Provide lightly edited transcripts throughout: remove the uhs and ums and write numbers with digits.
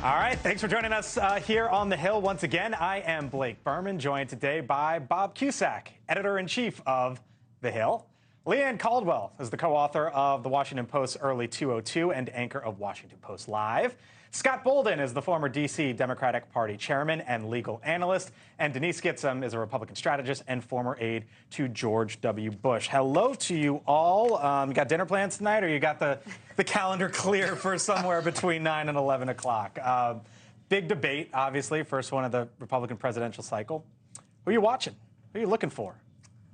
All right, thanks for joining us here on The Hill. Once again, I am Blake Berman, joined today by Bob Cusack, editor-in-chief of The Hill. Leanne Caldwell is the co-author of The Washington Post's Early 202 and anchor of Washington Post Live. Scott Bolden is the former D.C. Democratic Party chairman and legal analyst. And Denise Gitsham is a Republican strategist and former aide to George W. Bush. Hello to you all. You got dinner plans tonight, or you got the calendar clear for somewhere between 9 and 11 o'clock? Big debate, obviously, first one of the Republican presidential cycle. Who are you watching? Who are you looking for?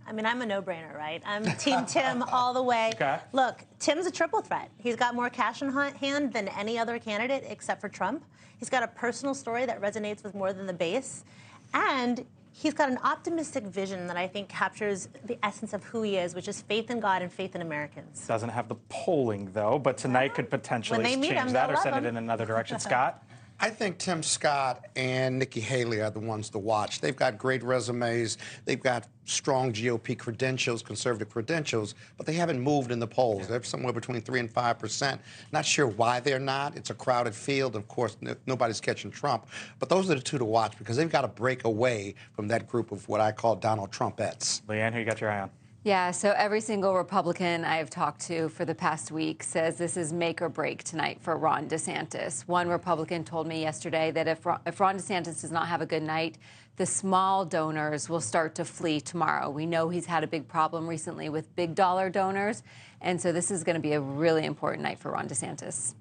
I mean, I'm a no-brainer, right? I'm Team Tim all the way. Okay. Look, Tim's a triple threat. He's got more cash in hand than any other candidate except for Trump. He's got a personal story that resonates with more than the base. And he's got an optimistic vision that I think captures the essence of who he is, which is faith in God and faith in Americans. Doesn't have the polling, though, but tonight could potentially change that or send it in another direction. Scott? I think Tim Scott and Nikki Haley are the ones to watch. They've got great resumes. They've got strong GOP credentials, conservative credentials, but they haven't moved in the polls. They're somewhere between 3 and 5%. Not sure why they're not. It's a crowded field. Of course, nobody's catching Trump. But those are the two to watch because they've got to break away from that group of what I call Donald Trumpettes. Leanne, who you got your eye on? Yeah, so every single Republican I've talked to for the past week says this is make or break tonight for Ron DeSantis. One Republican told me yesterday that if Ron DeSantis does not have a good night, the small donors will start to flee tomorrow. We know he's had a big problem recently with big dollar donors, and so this is going to be a really important night for Ron DeSantis.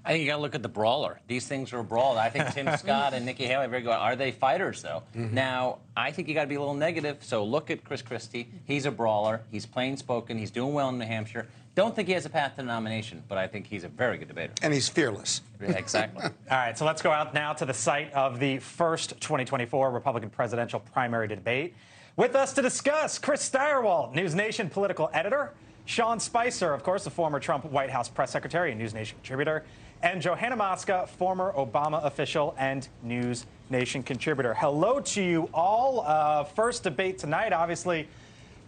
I think you got to look at the brawler. These things are a brawl. I think Tim Scott and Nikki Haley are very good. Are they fighters, though? Mm-hmm. Now, I think you got to be a little negative. So look at Chris Christie. He's a brawler. He's plain spoken. He's doing well in New Hampshire. Don't think he has a path to the nomination, but I think he's a very good debater. And he's fearless. Yeah, exactly. All right, so let's go out now to the site of the first 2024 Republican presidential primary debate. With us to discuss, Chris Stirewalt, NewsNation political editor, Sean Spicer, of course, the former Trump White House press secretary and NewsNation contributor, and Johanna Maska, former Obama official and NewsNation contributor. Hello to you all. First debate tonight, obviously,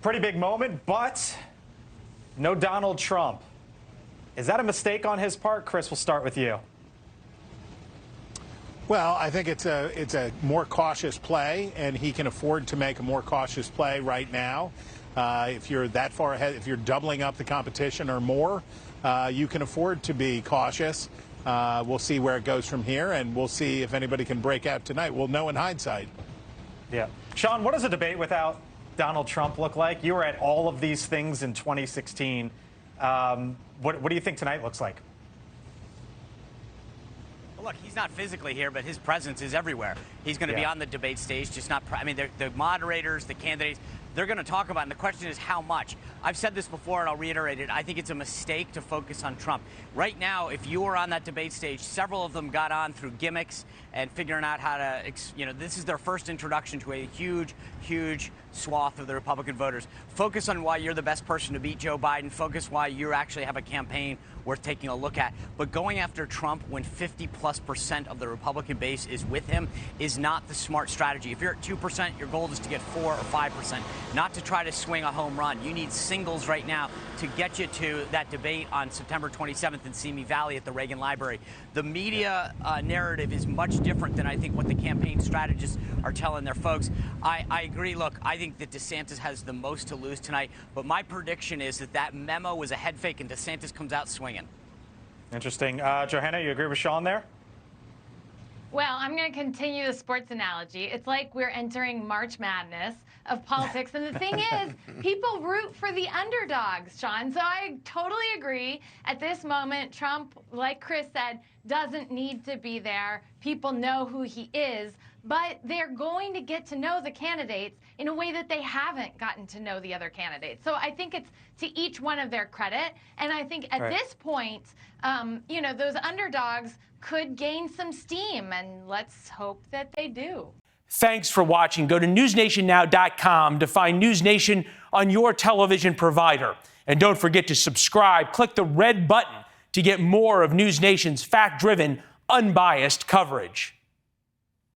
pretty big moment, but no Donald Trump. Is that a mistake on his part? Chris, we'll start with you. Well, I think it's a more cautious play, and he can afford to make a more cautious play right now. If you're that far ahead, if you're doubling up the competition or more, you can afford to be cautious. We'll see where it goes from here, and we'll see if anybody can break out tonight. We'll know in hindsight. Yeah. Sean, what does a debate without Donald Trump look like? You were at all of these things in 2016. What do you think tonight looks like? Well, look, he's not physically here, but his presence is everywhere. He's going to be on the debate stage, just not. I mean, the moderators, the candidates, they're going to talk about it, and the question is how much. I've said this before, and I'll reiterate it. I think it's a mistake to focus on Trump. Right now, if you were on that debate stage, several of them got on through gimmicks and figuring out how to, this is their first introduction to a huge, huge swath of the Republican voters. Focus on why you're the best person to beat Joe Biden. Focus why you actually have a campaign worth taking a look at. But going after Trump when 50+% of the Republican base is with him is not the smart strategy. If you're at 2%, your goal is to get 4 or 5%, not to try to swing a home run. You need singles right now to get you to that debate on September 27th in Simi Valley at the Reagan Library. The media narrative is much different than I think what the campaign strategists are telling their folks. I agree. Look, I think that DeSantis has the most to lose tonight, but my prediction is that memo was a head fake and DeSantis comes out swinging. Interesting. Johanna, you agree with Sean there? Well, I'm going to continue the sports analogy. It's like we're entering March Madness of politics. And the thing is, people root for the underdogs, Sean. So I totally agree. At this moment, Trump, like Chris said, doesn't need to be there. People know who he is. But they're going to get to know the candidates in a way that they haven't gotten to know the other candidates. So I think it's to each one of their credit. And I think at this point, those underdogs could gain some steam. And let's hope that they do. Thanks for watching. Go to newsnationnow.com to find NewsNation on your television provider. And don't forget to subscribe. Click the red button to get more of NewsNation's fact-driven, unbiased coverage.